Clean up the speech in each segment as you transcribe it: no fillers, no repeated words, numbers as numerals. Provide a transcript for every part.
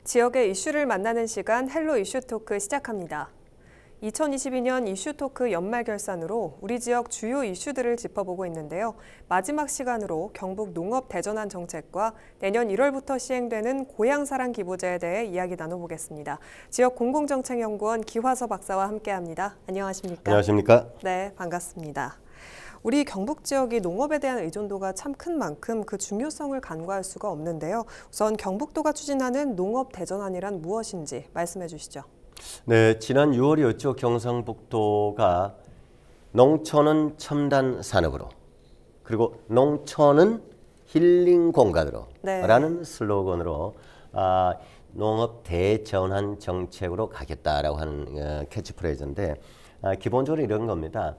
지역의 이슈를 만나는 시간 헬로 이슈 토크 시작합니다. 2022년 이슈 토크 연말 결산으로 우리 지역 주요 이슈들을 짚어보고 있는데요. 마지막 시간으로 경북 농업 대전환 정책과 내년 1월부터 시행되는 고향사랑 기부제에 대해 이야기 나눠보겠습니다. 지역 공공정책연구원 기화서 박사와 함께합니다. 안녕하십니까? 안녕하십니까? 네, 반갑습니다. 우리 경북 지역이 농업에 대한 의존도가 참 큰 만큼 그 중요성을 간과할 수가 없는데요. 우선 경북도가 추진하는 농업 대전환이란 무엇인지 말씀해 주시죠. 네, 지난 6월이었죠. 경상북도가 농촌은 첨단 산업으로 그리고 농촌은 힐링 공간으로 라는 슬로건으로 농업 대전환 정책으로 가겠다라고 하는 캐치프레이즈인데 기본적으로 이런 겁니다.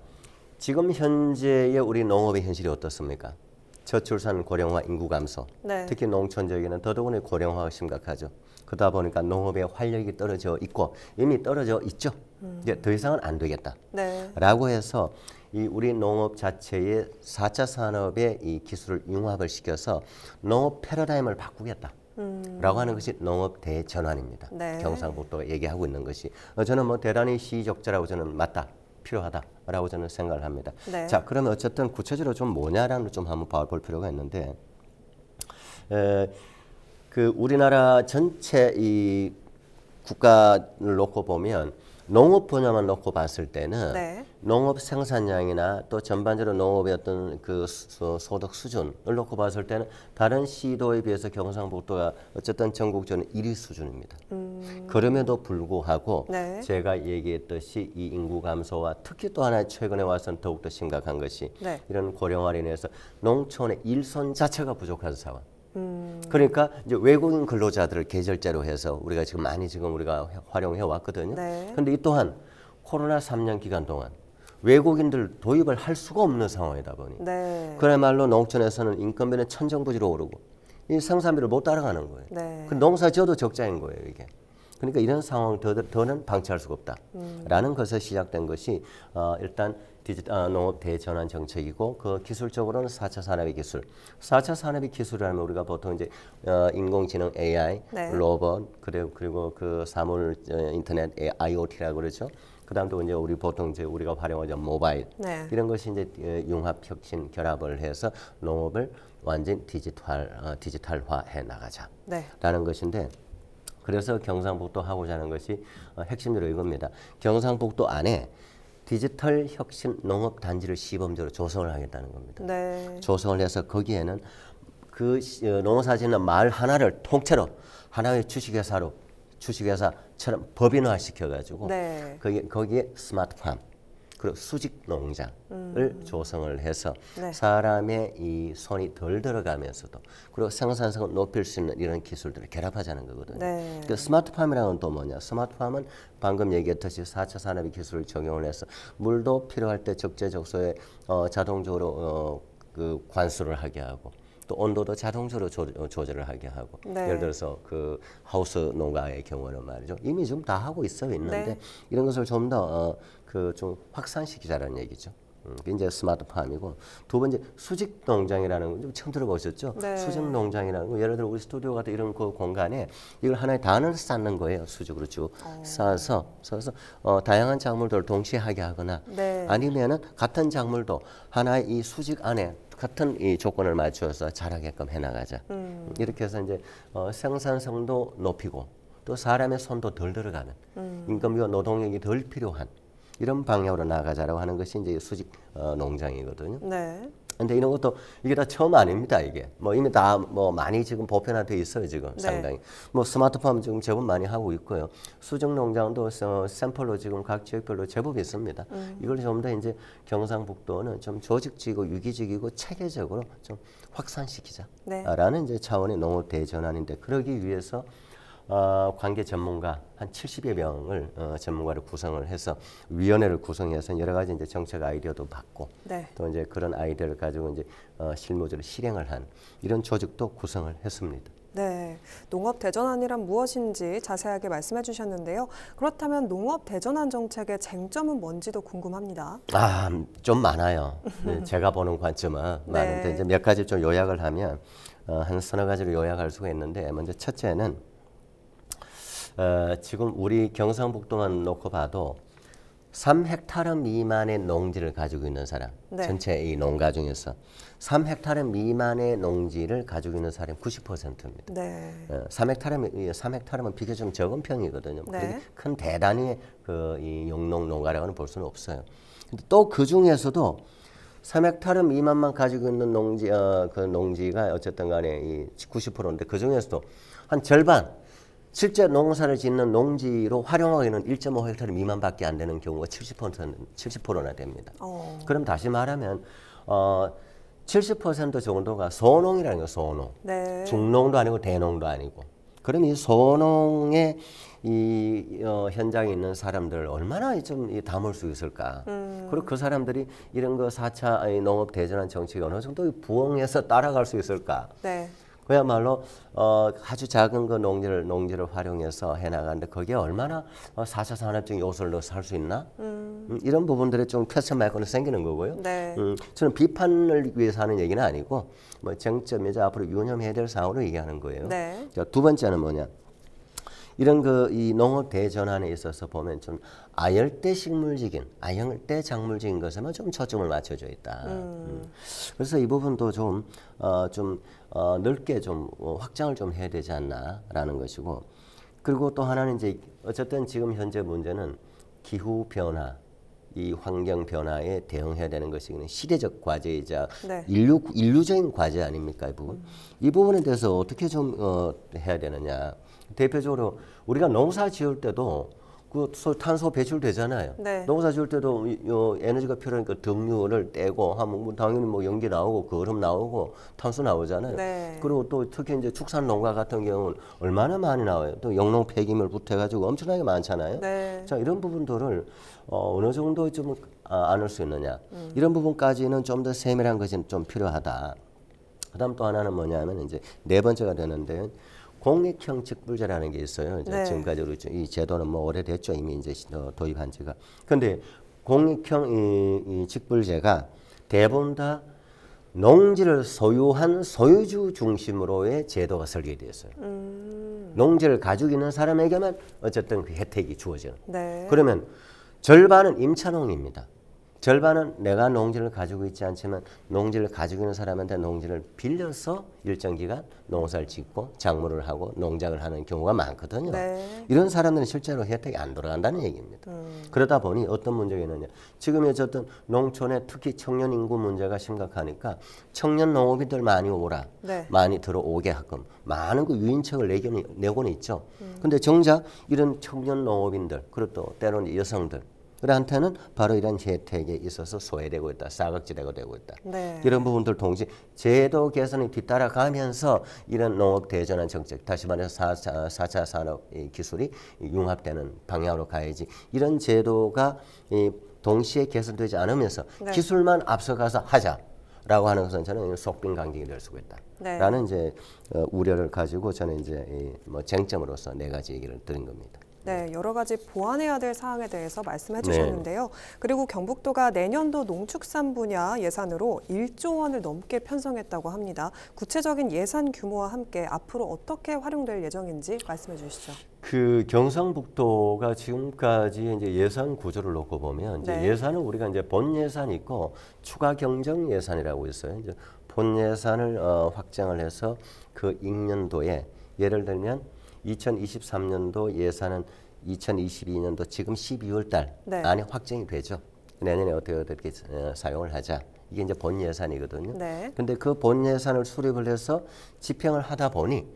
지금 현재의 우리 농업의 현실이 어떻습니까? 저출산 고령화 인구 감소, 특히 농촌 지역에는 더더욱이 고령화가 심각하죠. 그러다 보니까 농업의 활력이 떨어져 있고 이미 떨어져 있죠. 이제 더 이상은 안 되겠다. 라고 해서 이 우리 농업 자체의 4차 산업의 이 기술을 융합을 시켜서 농업 패러다임을 바꾸겠다. 라고 하는 것이 농업 대전환입니다. 경상북도가 얘기하고 있는 것이 저는 뭐 대단히 시의적절하고 저는 맞다. 필요하다라고 저는 생각을 합니다. 자, 그러면 어쨌든 구체적으로 좀 뭐냐라는 걸 좀 한번 볼 필요가 있는데, 그 우리나라 전체 이 국가를 놓고 보면 농업 분야만 놓고 봤을 때는 농업 생산량이나 또 전반적으로 농업의 어떤 그 소득 수준을 놓고 봤을 때는 다른 시도에 비해서 경상북도가 어쨌든 전국적으로 1위 수준입니다. 그럼에도 불구하고 제가 얘기했듯이 이 인구 감소와 특히 또 하나 최근에 와서는 더욱더 심각한 것이 이런 고령화로 인해서 농촌의 일손 자체가 부족한 상황. 그러니까 이제 외국인 근로자들을 계절제로 해서 우리가 지금 많이 우리가 활용해 왔거든요. 그런데 이 또한 코로나 3년 기간 동안 외국인들 도입을 할 수가 없는 상황이다 보니 그야말로 농촌에서는 인건비는 천정부지로 오르고 이 생산비를 못 따라가는 거예요. 그 농사 지어도 적자인 거예요, 이게. 그러니까 이런 상황을 더는 방치할 수가 없다라는 것에서 시작된 것이 일단 농업 대전환 정책이고 그 기술적으로는 4차 산업의 기술. 4차 산업의 기술이라면 우리가 보통 이제 인공지능 AI, 로봇 그리고 그 사물 인터넷 IoT라고 그러죠. 그다음 또 이제 우리 보통 이제 우리가 활용하죠 모바일 이런 것이 이제 융합 혁신 결합을 해서 농업을 완전 디지털화해 나가자라는 것인데. 그래서 경상북도 하고자 하는 것이 핵심적으로 이겁니다. 경상북도 안에 디지털 혁신 농업 단지를 시범적으로 조성을 하겠다는 겁니다. 조성을 해서 거기에는 그 농사 짓는 마을 하나를 통째로 하나의 주식회사처럼 법인화 시켜가지고 거기에 스마트팜 그리고 수직 농장을 조성을 해서 사람의 이 손이 덜 들어가면서도 그리고 생산성을 높일 수 있는 이런 기술들을 결합하자는 거거든요. 그 스마트팜이라는 건 또 뭐냐? 스마트팜은 방금 얘기했듯이 4차 산업의 기술을 적용을 해서 물도 필요할 때 적재적소에 자동적으로 그 관수를 하게 하고 또 온도도 자동적으로 조절을 하게 하고 예를 들어서 그 하우스 농가의 경우는 말이죠. 이미 좀 다 하고 있는데 이런 것을 좀 더 좀 확산시키자는 얘기죠. 이제 스마트팜이고 두 번째 수직 농장이라는 건 좀 처음 들어보셨죠? 수직 농장이라는 건 예를 들어 우리 스튜디오 같은 이런 그 공간에 이걸 하나의 단을 쌓는 거예요. 수직으로 쭉 쌓아서 다양한 작물들을 동시에 하게 하거나 아니면은 같은 작물도 하나의 이 수직 안에 같은 이 조건을 맞추어서 자라게끔 해나가자. 이렇게 해서 이제 생산성도 높이고 또 사람의 손도 덜 들어가는 인건비와 노동력이 덜 필요한 이런 방향으로 나가자라고 하는 것이 이제 수직 농장이거든요. 근데 이런 것도 이게 다 처음 아닙니다, 이게. 뭐 이미 다 뭐 많이 지금 보편화돼 있어요, 지금 상당히. 뭐 스마트팜 지금 제법 많이 하고 있고요. 수직 농장도 샘플로 지금 각 지역별로 제법 있습니다. 이걸 좀 더 이제 경상북도는 좀 조직적이고 유기적이고 체계적으로 좀 확산시키자라는 이제 차원의 농업 대전환인데 그러기 위해서 관계 전문가 한 70여 명을 전문가를 구성을 해서 위원회를 구성해서 여러 가지 이제 정책 아이디어도 받고 또 이제 그런 아이디어를 가지고 이제 실무적으로 실행을 한 이런 조직도 구성을 했습니다. 농업 대전환이란 무엇인지 자세하게 말씀해 주셨는데요. 그렇다면 농업 대전환 정책의 쟁점은 뭔지도 궁금합니다. 좀 많아요. 제가 보는 관점은 많은데 이제 몇 가지 좀 요약을 하면 한 서너 가지로 요약할 수가 있는데 먼저 첫째는 지금 우리 경상북도만 놓고 봐도 3헥타르 미만의 농지를 가지고 있는 사람, 네. 전체 이 농가 중에서 3헥타르 미만의 농지를 가지고 있는 사람이 90%입니다. 네. 3헥타르면 비교적 좀 적은 편이거든요. 네. 큰 대단히 이 용농 농가라고는 볼 수는 없어요. 근데 또 그 중에서도 3헥타르 미만만 가지고 있는 농지가 어쨌든 간에 이 90%인데 그 중에서도 한 절반, 실제 농사를 짓는 농지로 활용하기는 1.5헥타르 미만밖에 안 되는 경우가 70%나 됩니다. 그럼 다시 말하면 70% 정도가 소농이라는 거예요. 소농. 네. 중농도 아니고 대농도 아니고. 그럼 이 소농의 이 현장에 있는 사람들을 얼마나 좀 담을 수 있을까? 그리고 그 사람들이 이런 거 4차 농업 대전환 정책이 어느 정도 부응해서 따라갈 수 있을까? 네. 그야말로 아주 작은 그 농지를 활용해서 해나가는데 거기에 얼마나 4차 산업적인 요소를 넣어서 할 수 있나? 이런 부분들에 좀 퀘스천 마크는 생기는 거고요. 네. 저는 비판을 위해서 하는 얘기는 아니고 뭐 쟁점이자 앞으로 유념해야 될 사항으로 얘기하는 거예요. 네. 자, 두 번째는 뭐냐? 이런 이 농업 대전환에 있어서 보면 좀 아열대 식물직인, 아열대 작물직인 것에만 좀 초점을 맞춰져 있다. 그래서 이 부분도 좀 넓게 좀 확장을 좀 해야 되지 않나라는 것이고, 그리고 또 하나는 이제 어쨌든 지금 현재 문제는 기후 변화, 이 환경 변화에 대응해야 되는 것이 시대적 과제이자 네. 인류적인 과제 아닙니까? 이 부분. 이 부분에 대해서 어떻게 좀 해야 되느냐. 대표적으로 우리가 농사 지을 때도 그 탄소 배출되잖아요. 네. 농사 지을 때도 에너지가 필요하니까 등유를 떼고 하면 당연히 뭐 연기 나오고 거름 나오고 탄소 나오잖아요. 네. 그리고 또 특히 이제 축산 농가 같은 경우는 얼마나 많이 나와요. 또 영농 폐기물 붙어가지고 엄청나게 많잖아요. 네. 자, 이런 부분들을 어느 정도 좀 안을 수 있느냐. 이런 부분까지는 좀 더 세밀한 것이 좀 필요하다. 그다음 또 하나는 뭐냐면 이제 네 번째가 되는데. 공익형 직불제라는 게 있어요. 이제 네. 지금까지 이 제도는 뭐 오래됐죠. 이미 이제 도입한 지가. 근데 공익형 이 직불제가 대부분 다 농지를 소유한 소유주 중심으로의 제도가 설계되어 있어요. 농지를 가지고 있는 사람에게만 어쨌든 그 혜택이 주어지는. 네. 그러면 절반은 임차농입니다. 절반은 내가 농지를 가지고 있지 않지만 농지를 가지고 있는 사람한테 농지를 빌려서 일정 기간 농사를 짓고 작물을 하고 농작을 하는 경우가 많거든요. 네. 이런 사람들은 실제로 혜택이 안 돌아간다는 얘기입니다. 그러다 보니 어떤 문제가 있느냐. 지금 어쨌든 농촌에 특히 청년 인구 문제가 심각하니까 청년 농업인들 많이 오라. 네. 많이 들어오게 하끔 많은 그 유인책을 내고는 있죠. 근데 정작 이런 청년 농업인들 그리고 또 때로는 여성들 한테는 바로 이런 혜택에 있어서 소외되고 있다. 싸각지되고 되고 있다. 네. 이런 부분들 동시에 제도 개선이 뒤따라가면서 이런 농업 대전환 정책, 다시 말해서 4차 산업 기술이 융합되는 방향으로 가야지. 이런 제도가 동시에 개선되지 않으면서 네. 기술만 앞서가서 하자라고 하는 것은 저는 속빈 강경이 될 수가 있다. 네. 라는 이제 우려를 가지고 저는 이제 뭐 쟁점으로서 네 가지 얘기를 드린 겁니다. 네, 여러 가지 보완해야 될 사항에 대해서 말씀해 주셨는데요. 네. 그리고 경북도가 내년도 농축산 분야 예산으로 1조 원을 넘게 편성했다고 합니다. 구체적인 예산 규모와 함께 앞으로 어떻게 활용될 예정인지 말씀해 주시죠. 그 경상북도가 지금까지 이제 예산 구조를 놓고 보면 이제 네. 예산은 우리가 이제 본 예산이 있고 추가 경정 예산이라고 있어요. 이제 본 예산을 확장을 해서 그 익년도에 예를 들면 2023년도 예산은 2022년도 지금 12월 달 네. 안에 확정이 되죠. 내년에 어떻게 사용을 하자. 이게 이제 본 예산이거든요. 네. 근데 그 본 예산을 수립을 해서 집행을 하다 보니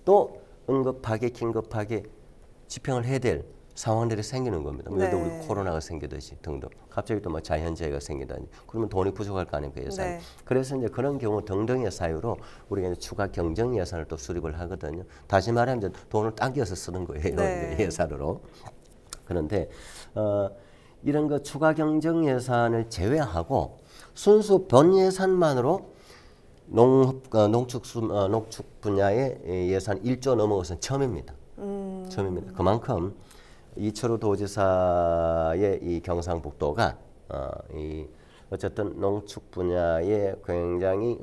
또 응급하게 긴급하게 집행을 해야 될 상황들이 생기는 겁니다. 네. 예를 들어 우리 코로나가 생기듯이 등등. 갑자기 또 뭐 자연재해가 생기다니. 그러면 돈이 부족할 거 아닙니까 예산. 네. 그래서 이제 그런 경우 등등의 사유로 우리가 이제 추가 경정 예산을 또 수립을 하거든요. 다시 말하면 이제 돈을 당겨서 쓰는 거예요. 네. 예산으로. 그런데 이런 거 추가 경정 예산을 제외하고 순수 본 예산만으로 농축 분야의 예산 1조 넘은 것은 처음입니다. 처음입니다. 그만큼 이철우 도지사의 이 경상북도가 어쨌든 농축 분야에 굉장히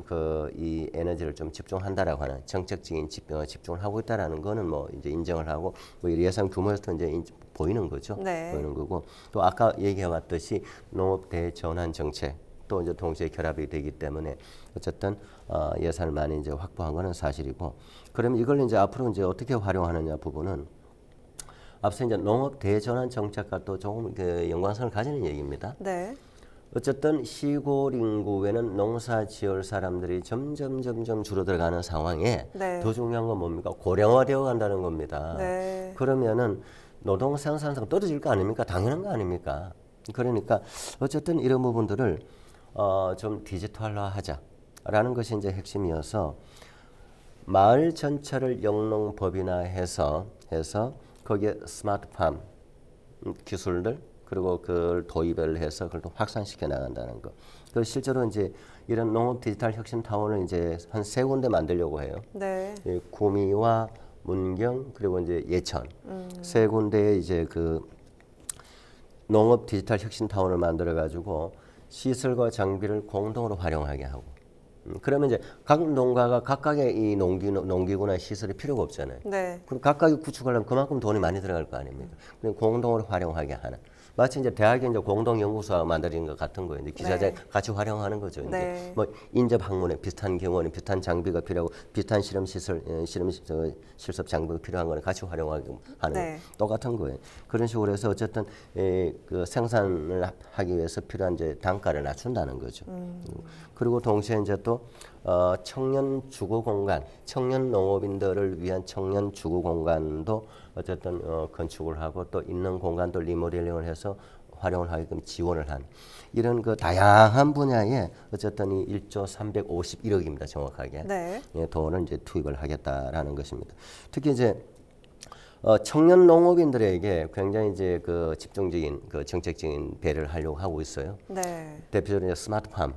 이 에너지를 좀 집중한다라고 하는 정책적인 집중을 하고 있다라는 거는 뭐 이제 인정을 하고 뭐 예산 규모에서 이제 보이는 거죠. 네. 보이는 거고 또 아까 얘기해왔듯이 농업 대전환 정책 또 이제 동시에 결합이 되기 때문에 어쨌든 예산을 많이 이제 확보한 거는 사실이고 그러면 이걸 이제 앞으로 이제 어떻게 활용하느냐 부분은 앞서 이제 농업 대전환 정책과 또 조금 그 연관성을 가지는 얘기입니다. 네. 어쨌든 시골 인구에는 농사 지을 사람들이 점점 줄어들어가는 상황에 네. 더 중요한 건 뭡니까? 고령화되어 간다는 겁니다. 네. 그러면은 노동 생산성 떨어질 거 아닙니까? 당연한 거 아닙니까? 그러니까 어쨌든 이런 부분들을 좀 디지털화하자라는 것이 이제 핵심이어서 마을 전체를 영농법인화해서 거기에 스마트팜 기술들 그리고 그걸 도입을 해서 그걸 또 확산시켜 나간다는 거. 그 실제로 이제 이런 농업 디지털 혁신 타운을 이제 한 3군데 만들려고 해요. 네. 구미와 문경 그리고 이제 예천 3군데에 이제 그 농업 디지털 혁신 타운을 만들어 가지고 시설과 장비를 공동으로 활용하게 하고 그러면 이제 각 농가가 각각의 이 농기구나 시설이 필요가 없잖아요. 네. 그럼 각각이 구축하려면 그만큼 돈이 많이 들어갈 거 아닙니까? 그럼 공동으로 활용하게 하는. 마치 이제 대학에 이제 공동 연구소가 만들어진 것 같은 거예요. 이제 기사제 네. 같이 활용하는 거죠. 이제 네. 뭐 인접 학문에 비슷한 경우는 비슷한 장비가 필요하고 비슷한 실험 시설, 실습 장비가 필요한 거는 같이 활용하게 하는 네. 똑같은 거예요. 그런 식으로 해서 어쨌든 그 생산을 하기 위해서 필요한 이제 단가를 낮춘다는 거죠. 그리고 동시에 이제 또 청년 주거 공간, 청년 농업인들을 위한 청년 주거 공간도 어쨌든 건축을 하고 또 있는 공간도 리모델링을 해서 활용을 하게끔 지원을 한 이런 그 다양한 분야에 어쨌든 이 1조 351억입니다 정확하게 네. 예, 돈을 이제 투입을 하겠다라는 것입니다. 특히 이제 청년 농업인들에게 굉장히 이제 그 집중적인 그 정책적인 배려를 하려고 하고 있어요. 네. 대표적으로 이제 스마트팜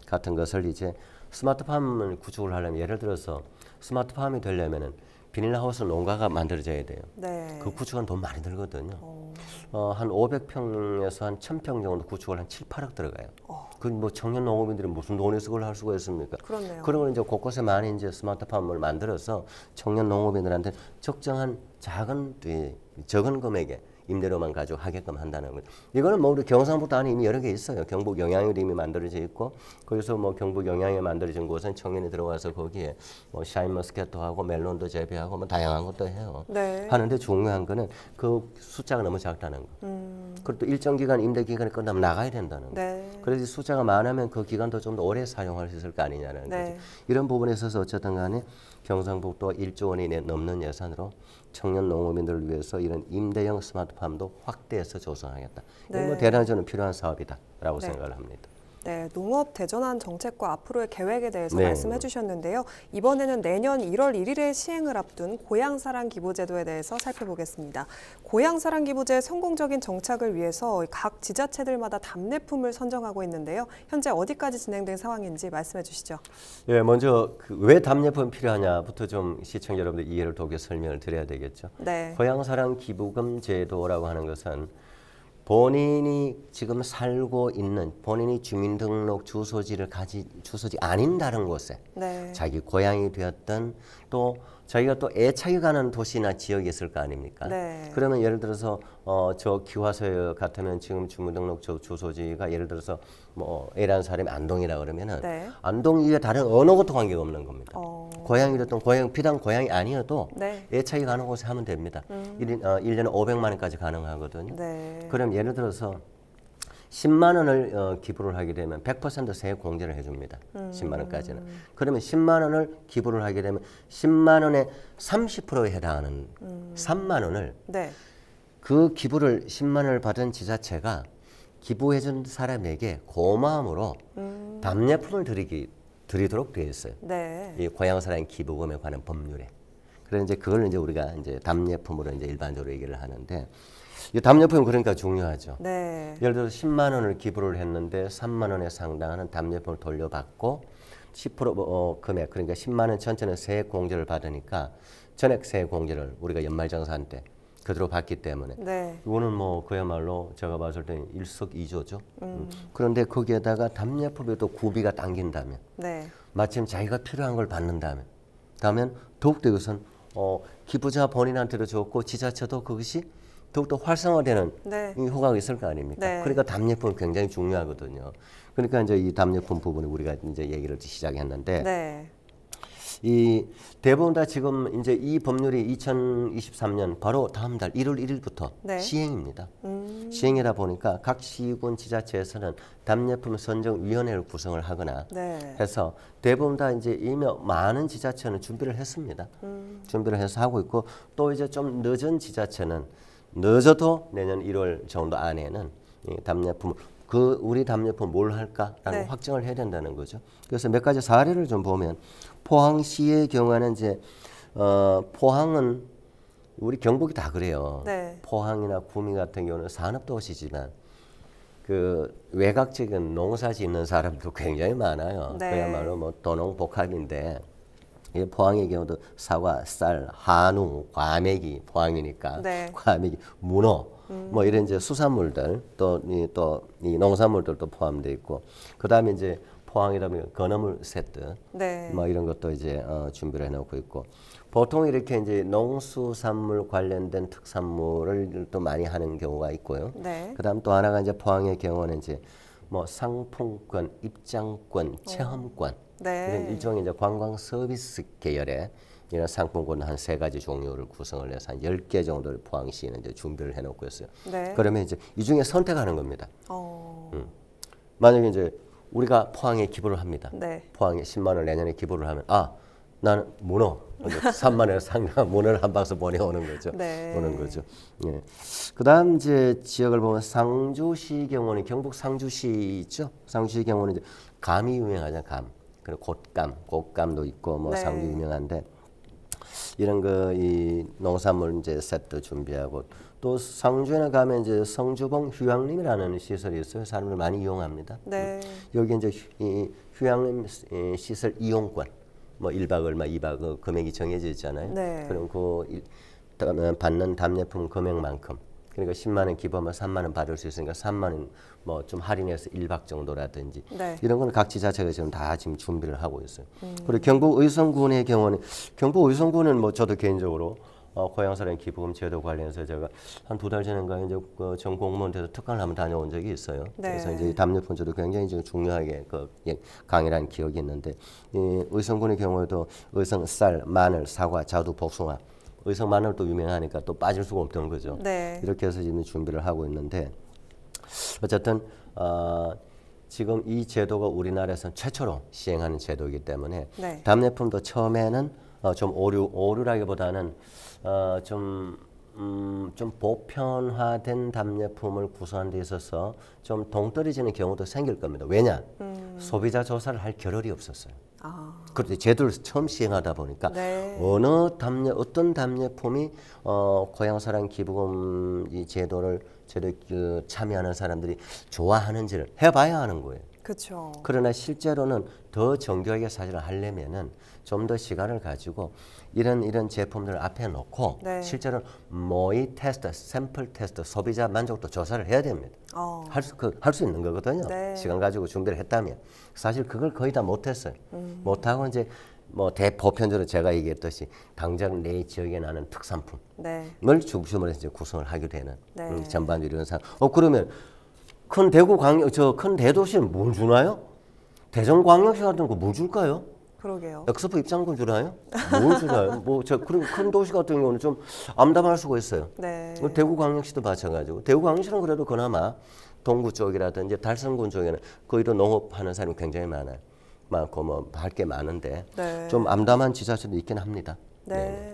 같은 것을 이제 스마트팜을 구축을 하려면 예를 들어서 스마트팜이 되려면은 비닐하우스 농가가 만들어져야 돼요. 네. 그 구축은 돈 많이 들거든요. 한 500평에서 한 1000평 정도 구축을 한 7, 8억 들어가요. 그 뭐 청년 농업인들이 무슨 돈에서 그걸 할 수가 있습니까? 그렇네요. 그런 걸 이제 곳곳에 많이 이제 스마트팜을 만들어서 청년 농업인들한테 적정한 적은 금액에 임대료만 가지고 하게끔 한다는 거죠. 이거는 뭐 우리 경상북도 안에 이미 여러 개 있어요. 경북 영양에도 이미 만들어져 있고 거기서 뭐 경북 영양에 만들어진 곳은 청년이 들어와서 거기에 뭐 샤인머스켓도 하고 멜론도 재배하고 뭐 다양한 것도 해요. 네. 하는데 중요한 거는 그 숫자가 너무 작다는 거. 그리고 또 일정 기간 임대 기간이 끝나면 나가야 된다는 거. 네. 그래서 숫자가 많으면 그 기간도 좀 더 오래 사용할 수 있을 거 아니냐는 네. 거죠. 이런 부분에 있어서 어쨌든 간에 경상북도 1조 원이 넘는 예산으로 청년 농업인들을 위해서 이런 임대형 스마트팜도 확대해서 조성하겠다. 네. 이건 뭐 대단히 저는 필요한 사업이다라고 네. 생각을 합니다. 네, 농업 대전환 정책과 앞으로의 계획에 대해서 네. 말씀해 주셨는데요. 이번에는 내년 1월 1일에 시행을 앞둔 고향사랑기부제도에 대해서 살펴보겠습니다. 고향사랑기부제 성공적인 정착을 위해서 각 지자체들마다 답례품을 선정하고 있는데요. 현재 어디까지 진행된 상황인지 말씀해 주시죠. 예, 먼저 왜 답례품이 필요하냐부터 좀 시청자 여러분들 이해를 돕게 설명을 드려야 되겠죠. 네. 고향사랑기부금 제도라고 하는 것은 본인이 지금 살고 있는 본인이 주민등록 주소지 아닌 다른 곳에 네. 자기 고향이 되었던 또 자기가 또 애착이 가는 도시나 지역이 있을 거 아닙니까? 네. 그러면 예를 들어서 저 기와서 같으면 지금 주민등록 주소지가 예를 들어서 뭐 A라는 사람이 안동이라 그러면은 네. 안동 이외에 다른 어느 곳도 관계가 없는 겁니다. 어. 고향이 됐던 비단 고향이 아니어도 네. 애착이 가는 곳에 하면 됩니다. 1년에 500만 원까지 가능하거든요. 네. 그럼 예를 들어서 10만 원을 기부를 하게 되면 100% 세액 공제를 해줍니다. 10만 원까지는. 그러면 10만 원을 기부를 하게 되면 10만 원의 30%에 해당하는 3만 원을 네. 그 기부를 10만 원을 받은 지자체가 기부해준 사람에게 고마움으로 답례품을 드리도록 되어 있어요. 네. 이 고향사랑 기부금에 관한 법률에. 그래서 이제 그걸 이제 우리가 이제 답례품으로 이제 일반적으로 얘기를 하는데 이 답례품은 그러니까 중요하죠. 네. 예를 들어서 10만 원을 기부를 했는데 3만 원에 상당하는 답례품을 돌려받고 10% 금액 그러니까 10만 원 전체는 세액 공제를 받으니까 전액 세액 공제를 우리가 연말정산 때 그대로 받기 때문에 네. 이거는 뭐 그야말로 제가 봤을 때 일석이조죠. 그런데 거기에다가 답례품에도 구비가 당긴다면 네. 마침 자기가 필요한 걸 받는다면 다음엔 더욱더 이것은 기부자 본인한테도 좋고 지자체도 그것이 더욱더 활성화되는 네. 효과가 있을 거 아닙니까? 네. 그러니까 답례품은 굉장히 중요하거든요. 그러니까 이제 이 답례품 부분을 우리가 이제 얘기를 시작했는데 네. 이 대부분 다 지금 이제 이 법률이 2023년 바로 다음 달 1월 1일부터 네. 시행입니다. 시행이다 보니까 각 시군 지자체에서는 답례품 선정위원회를 구성을 하거나 네. 해서 대부분 다 이제 이미 많은 지자체는 준비를 했습니다. 준비를 해서 하고 있고 또 이제 좀 늦은 지자체는 늦어도 내년 1월 정도 안에는 이 답례품 우리 답례품 뭘 할까라는 네. 확정을 해야 된다는 거죠. 그래서 몇 가지 사례를 좀 보면 포항시의 경우에는 이제 포항은 우리 경북이 다 그래요. 네. 포항이나 구미 같은 경우는 산업도시지만 그 외곽적인 농사 짓는 사람도 굉장히 많아요. 네. 그야말로 뭐 도농복합인데 이 포항의 경우도 사과, 쌀, 한우, 과메기 포항이니까 네. 과메기, 문어 뭐 이런 이제 수산물들 또 이 농산물들도 포함되어 있고 그다음에 이제 포항이다 보면 건어물 세트 네. 뭐 이런 것도 이제 준비를 해놓고 있고 보통 이렇게 이제 농수산물 관련된 특산물을 또 많이 하는 경우가 있고요. 네. 그다음 또 하나가 이제 포항의 경우는 이제 뭐 상품권, 입장권, 체험권 네. 이런 일종의 이제 관광 서비스 계열의 이런 상품권 한 3가지 종류를 구성을 해서 한 10개 정도를 포항시에는 이제 준비를 해놓고 있어요. 네. 그러면 이제 이 중에 선택하는 겁니다. 만약에 이제 우리가 포항에 기부를 합니다. 네. 포항에 10만 원을 내년에 기부를 하면 나는 문어 3만 원에 상당한 문어를 한 박스 보내오는 거죠. 네. 오는 거죠. 예. 그다음 이제 지역을 보면 상주시 경우는 경북 상주시 있죠. 상주시 경우는 이제 감이 유명하잖아요. 감. 그리고 곶감도 있고 뭐 네. 상주 유명한데 이런 이 농산물 이제 세트 준비하고 또 상주에 가면 이제 성주봉 휴양림이라는 시설이 있어요. 사람들 많이 이용합니다. 네. 여기 이제 이 휴양림 시설 이용권 뭐 1박 얼마, 2박 금액이 정해져 있잖아요. 네. 그럼 받는 답례품 금액만큼 그러니까 10만 원 기부하면 3만 원 받을 수 있으니까 3만 원 뭐 좀 할인해서 1박 정도라든지 네. 이런 거는 각 지자체가 지금 다 지금 준비를 하고 있어요. 그리고 경북 의성군의 경우는 경북 의성군은 뭐 저도 개인적으로 고향 사람 기부금 제도 관련해서 제가 한 2달 전인가 이제 전 공무원에서 특강을 한번 다녀온 적이 있어요. 네. 그래서 이제 답례품 제도 굉장히 지금 중요하게 강의라는 기억이 있는데 이 의성군의 경우에도 의성 쌀, 마늘, 사과, 자두, 복숭아 의성 마늘도 유명하니까 또 빠질 수가 없던 거죠. 네. 이렇게 해서 지금 준비를 하고 있는데 어쨌든 지금 이 제도가 우리나라에서 최초로 시행하는 제도이기 때문에 네. 답례품도 처음에는 좀 오류라기보다는 좀 보편화된 답례품을 구성하는 데 있어서 좀 동떨어지는 경우도 생길 겁니다. 왜냐? 소비자 조사를 할 겨를이 없었어요. 그런데 제도를 처음 시행하다 보니까 네. 어떤 답례품이 고향사랑 기부금 이 제도에 참여하는 사람들이 좋아하는지를 해봐야 하는 거예요. 그렇죠. 그러나 실제로는 더 정교하게 사실을 하려면은 좀 더 시간을 가지고 이런 제품들을 앞에 놓고 네. 실제로 모의 테스트, 샘플 테스트, 소비자 만족도 조사를 해야 됩니다. 할 수 있는 거거든요. 네. 시간 가지고 준비를 했다면 사실 그걸 거의 다 못했어요. 못하고 이제 뭐 대보편적으로 제가 얘기했듯이 당장 내 지역에 나는 특산품을 네. 중심으로 해서 이제 구성을 하게 되는 네. 전반적으로 이런 상황. 그러면 큰 큰 대도시는 뭘 주나요? 대전광역시 같은 거 뭘 줄까요? 그러게요. 엑스포 입장권 주나요? 뭘 주나요? 그리고 큰 도시 같은 경우는 좀 암담할 수가 있어요. 네. 대구광역시도 마찬가지고 대구광역시는 그래도 그나마 동구 쪽이라든지 달성군 쪽에는 거기도 농업하는 사람이 굉장히 많고 뭐 할 게 많은데 네. 좀 암담한 지자체도 있긴 합니다. 네.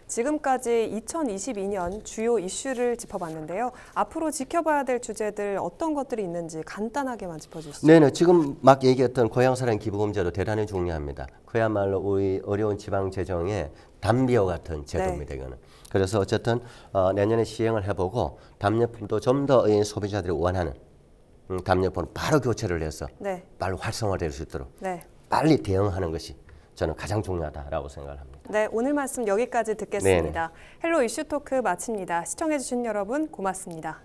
지금까지 2022년 주요 이슈를 짚어봤는데요. 앞으로 지켜봐야 될 주제들 어떤 것들이 있는지 간단하게만 짚어주시죠. 네네. 지금 막 얘기했던 고향사랑 기부금제도 대단히 중요합니다. 그야말로 우리 어려운 지방 재정의 담비와 같은 제도입니다. 네. 이거는. 그래서 어쨌든 내년에 시행을 해보고 답례품도 좀 더 소비자들이 원하는 답례품을 바로 교체를 해서 네. 빨리 활성화될 수 있도록 네. 빨리 대응하는 것이 저는 가장 중요하다라고 생각을 합니다. 네, 오늘 말씀 여기까지 듣겠습니다. 헬로 이슈 토크 마칩니다. 시청해주신 여러분 고맙습니다.